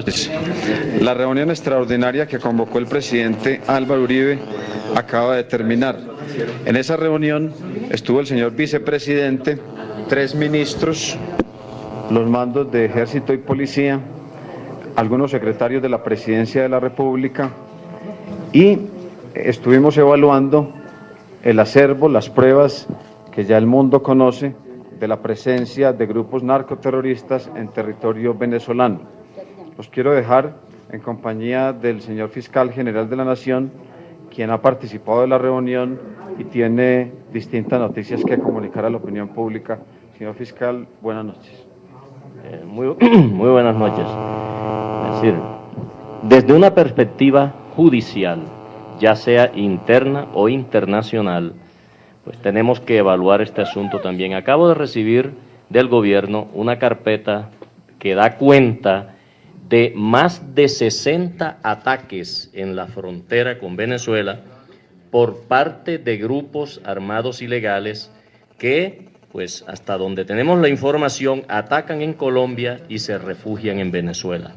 noches. La reunión extraordinaria que convocó el presidente Álvaro Uribe acaba de terminar. En esa reunión estuvo el señor vicepresidente, 3 ministros, los mandos de Ejército y Policía, algunos secretarios de la Presidencia de la República, y estuvimos evaluando el acervo, las pruebas que ya el mundo conoce de la presencia de grupos narcoterroristas en territorio venezolano. Los quiero dejar en compañía del señor Fiscal General de la Nación, quien ha participado de la reunión y tiene distintas noticias que comunicar a la opinión pública. Señor Fiscal, buenas noches. Muy buenas noches. Es decir, desde una perspectiva judicial, ya sea interna o internacional, pues tenemos que evaluar este asunto también. Acabo de recibir del gobierno una carpeta que da cuenta de más de 60 ataques en la frontera con Venezuela por parte de grupos armados ilegales que, pues hasta donde tenemos la información, atacan en Colombia y se refugian en Venezuela.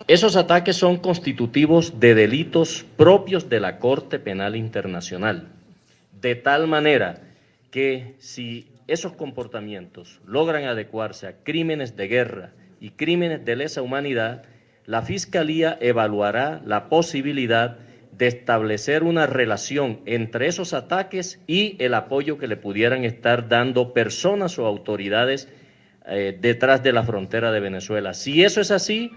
Esos ataques son constitutivos de delitos propios de la Corte Penal Internacional, de tal manera que si esos comportamientos logran adecuarse a crímenes de guerra y crímenes de lesa humanidad, la Fiscalía evaluará la posibilidad de establecer una relación entre esos ataques y el apoyo que le pudieran estar dando personas o autoridades detrás de la frontera de Venezuela. Si eso es así,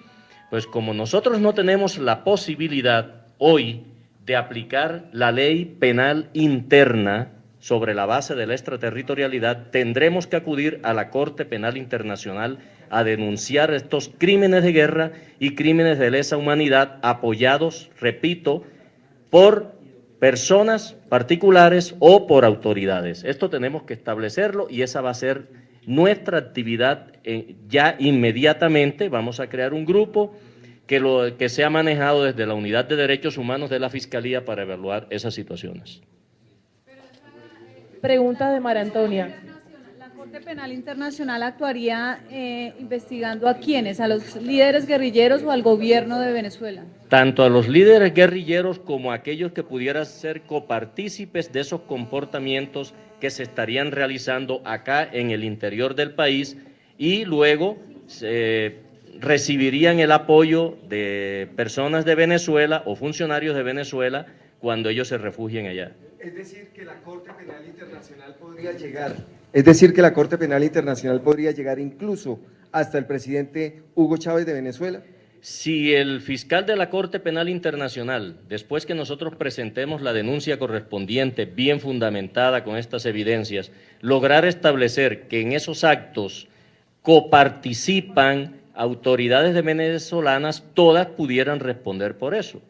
pues como nosotros no tenemos la posibilidad hoy de aplicar la ley penal interna sobre la base de la extraterritorialidad, tendremos que acudir a la Corte Penal Internacional a denunciar estos crímenes de guerra y crímenes de lesa humanidad apoyados, repito, por personas particulares o por autoridades. Esto tenemos que establecerlo y esa va a ser nuestra actividad ya inmediatamente. Vamos a crear un grupo que sea manejado desde la Unidad de Derechos Humanos de la Fiscalía para evaluar esas situaciones. Pregunta de María Antonia. ¿La Corte Penal Internacional actuaría investigando a quiénes? ¿A los líderes guerrilleros o al gobierno de Venezuela? Tanto a los líderes guerrilleros como a aquellos que pudieran ser copartícipes de esos comportamientos que se estarían realizando acá en el interior del país y luego recibirían el apoyo de personas de Venezuela o funcionarios de Venezuela cuando ellos se refugien allá. Es decir, que la Corte Penal Internacional podría llegar incluso hasta el presidente Hugo Chávez de Venezuela. Si el fiscal de la Corte Penal Internacional, después que nosotros presentemos la denuncia correspondiente, bien fundamentada con estas evidencias, lograr establecer que en esos actos coparticipan autoridades de venezolanas, todas pudieran responder por eso.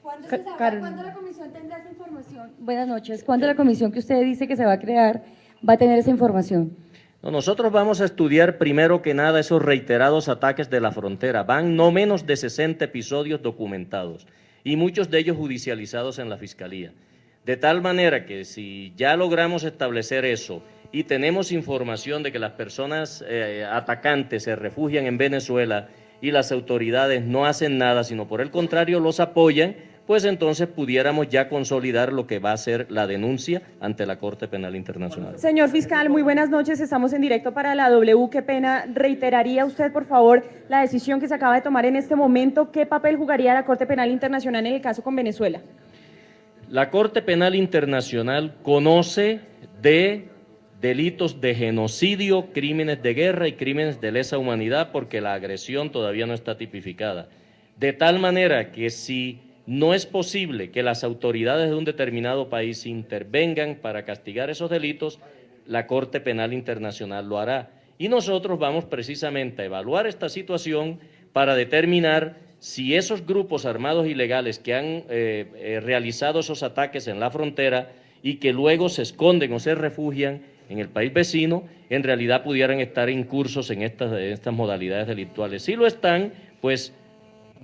¿Cuándo la comisión tendrá esa información? Buenas noches. ¿Cuándo la comisión que usted dice que se va a crear va a tener esa información? No, nosotros vamos a estudiar primero que nada esos reiterados ataques de la frontera. Van no menos de 60 episodios documentados y muchos de ellos judicializados en la Fiscalía. De tal manera que si ya logramos establecer eso y tenemos información de que las personas atacantes se refugian en Venezuela y las autoridades no hacen nada, sino por el contrario los apoyan, pues entonces pudiéramos ya consolidar lo que va a ser la denuncia ante la Corte Penal Internacional. Señor Fiscal, muy buenas noches, estamos en directo para la W. Qué pena, ¿reiteraría usted, por favor, la decisión que se acaba de tomar en este momento? ¿Qué papel jugaría la Corte Penal Internacional en el caso con Venezuela? La Corte Penal Internacional conoce de delitos de genocidio, crímenes de guerra y crímenes de lesa humanidad porque la agresión todavía no está tipificada. De tal manera que si no es posible que las autoridades de un determinado país intervengan para castigar esos delitos, la Corte Penal Internacional lo hará. Y nosotros vamos precisamente a evaluar esta situación para determinar si esos grupos armados ilegales que han realizado esos ataques en la frontera y que luego se esconden o se refugian en el país vecino, en realidad pudieran estar incursos en estas modalidades delictuales. Si lo están, pues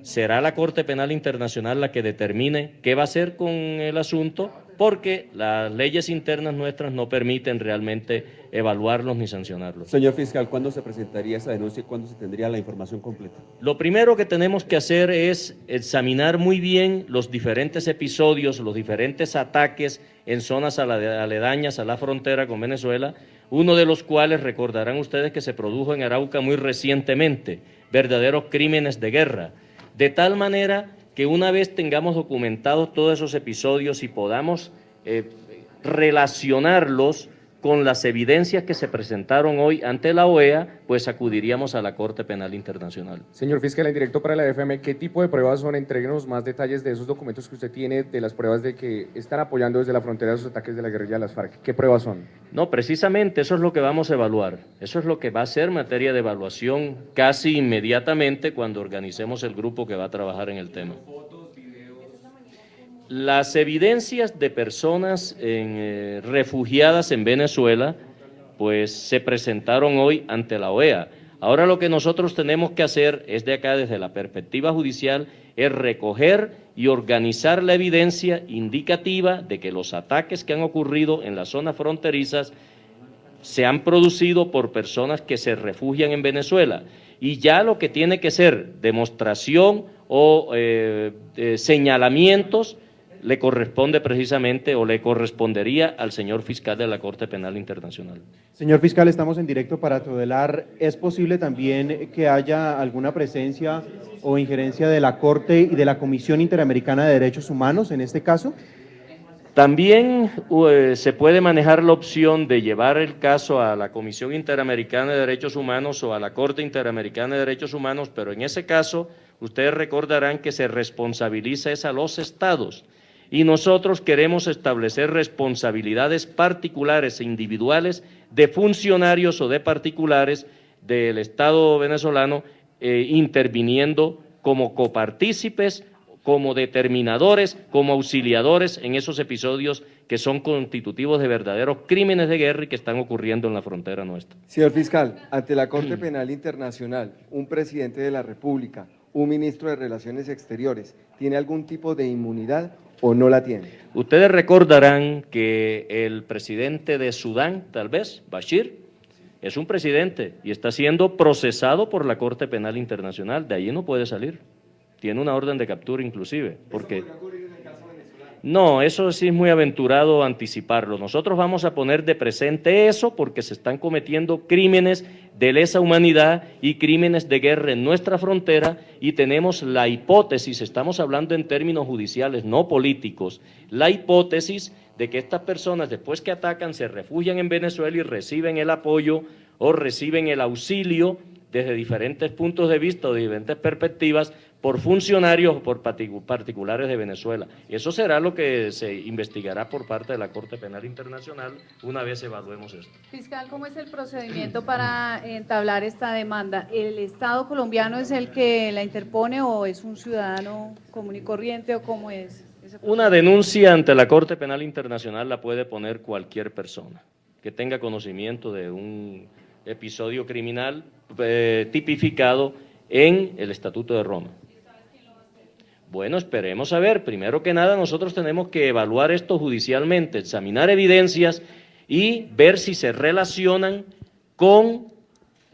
será la Corte Penal Internacional la que determine qué va a hacer con el asunto, porque las leyes internas nuestras no permiten realmente evaluarlos ni sancionarlos. Señor fiscal, ¿cuándo se presentaría esa denuncia y cuándo se tendría la información completa? Lo primero que tenemos que hacer es examinar muy bien los diferentes episodios, los diferentes ataques en zonas aledañas a la frontera con Venezuela, uno de los cuales recordarán ustedes que se produjo en Arauca muy recientemente, verdaderos crímenes de guerra, de tal manera que una vez tengamos documentados todos esos episodios y podamos relacionarlos con las evidencias que se presentaron hoy ante la OEA, pues acudiríamos a la Corte Penal Internacional. Señor fiscal, en directo para la FM, ¿qué tipo de pruebas son? Entréguenos más detalles de esos documentos que usted tiene, de las pruebas de que están apoyando desde la frontera los ataques de la guerrilla de las FARC. ¿Qué pruebas son? No, precisamente eso es lo que vamos a evaluar. Eso es lo que va a ser materia de evaluación casi inmediatamente cuando organicemos el grupo que va a trabajar en el tema. Las evidencias de personas refugiadas en Venezuela, pues se presentaron hoy ante la OEA. Ahora lo que nosotros tenemos que hacer es de acá, desde la perspectiva judicial, es recoger y organizar la evidencia indicativa de que los ataques que han ocurrido en las zonas fronterizas se han producido por personas que se refugian en Venezuela. Y ya lo que tiene que ser demostración o señalamientos le corresponde precisamente o le correspondería al señor fiscal de la Corte Penal Internacional. Señor fiscal, estamos en directo para Todelar. ¿Es posible también que haya alguna presencia o injerencia de la Corte y de la Comisión Interamericana de Derechos Humanos en este caso? También se puede manejar la opción de llevar el caso a la Comisión Interamericana de Derechos Humanos o a la Corte Interamericana de Derechos Humanos, pero en ese caso ustedes recordarán que se responsabiliza es a los estados. Y nosotros queremos establecer responsabilidades particulares e individuales de funcionarios o de particulares del Estado venezolano interviniendo como copartícipes, como determinadores, como auxiliadores en esos episodios que son constitutivos de verdaderos crímenes de guerra y que están ocurriendo en la frontera nuestra. Señor fiscal, ante la Corte Penal Internacional, un presidente de la República, un ministro de Relaciones Exteriores, ¿tiene algún tipo de inmunidad o no la tiene? Ustedes recordarán que el presidente de Sudán, tal vez, Bashir, es un presidente y está siendo procesado por la Corte Penal Internacional, de allí no puede salir. Tiene una orden de captura inclusive, porque… No, eso sí es muy aventurado anticiparlo. Nosotros vamos a poner de presente eso porque se están cometiendo crímenes de lesa humanidad y crímenes de guerra en nuestra frontera y tenemos la hipótesis, estamos hablando en términos judiciales, no políticos, la hipótesis de que estas personas después que atacan se refugian en Venezuela y reciben el apoyo o reciben el auxilio desde diferentes puntos de vista o de diferentes perspectivas por funcionarios o por particulares de Venezuela. Eso será lo que se investigará por parte de la Corte Penal Internacional una vez evaluemos esto. Fiscal, ¿cómo es el procedimiento para entablar esta demanda? ¿El Estado colombiano es el que la interpone o es un ciudadano común y corriente o cómo es? Una denuncia ante la Corte Penal Internacional la puede poner cualquier persona que tenga conocimiento de un episodio criminal tipificado en el Estatuto de Roma. Bueno, esperemos a ver. Primero que nada, nosotros tenemos que evaluar esto judicialmente, examinar evidencias y ver si se relacionan con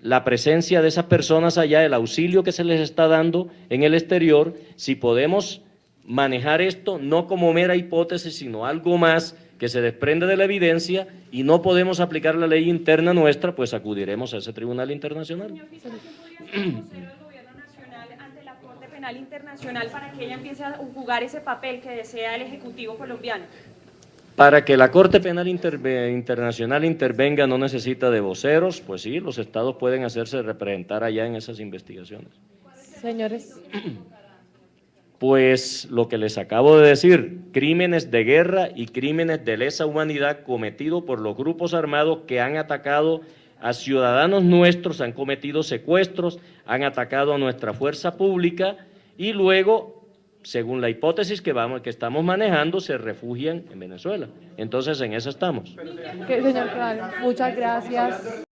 la presencia de esas personas allá, el auxilio que se les está dando en el exterior, si podemos manejar esto no como mera hipótesis, sino algo más que se desprende de la evidencia y no podemos aplicar la ley interna nuestra, pues acudiremos a ese tribunal internacional. Penal Internacional para que ella empiece a jugar ese papel que desea el Ejecutivo colombiano? Para que la Corte Penal Internacional intervenga no necesita de voceros, pues sí, los estados pueden hacerse representar allá en esas investigaciones. Señores. Pues lo que les acabo de decir, crímenes de guerra y crímenes de lesa humanidad cometidos por los grupos armados que han atacado a ciudadanos nuestros, han cometido secuestros, han atacado a nuestra fuerza pública y luego, según la hipótesis que estamos manejando, se refugian en Venezuela. Entonces, en eso estamos. Señor Claro, muchas gracias.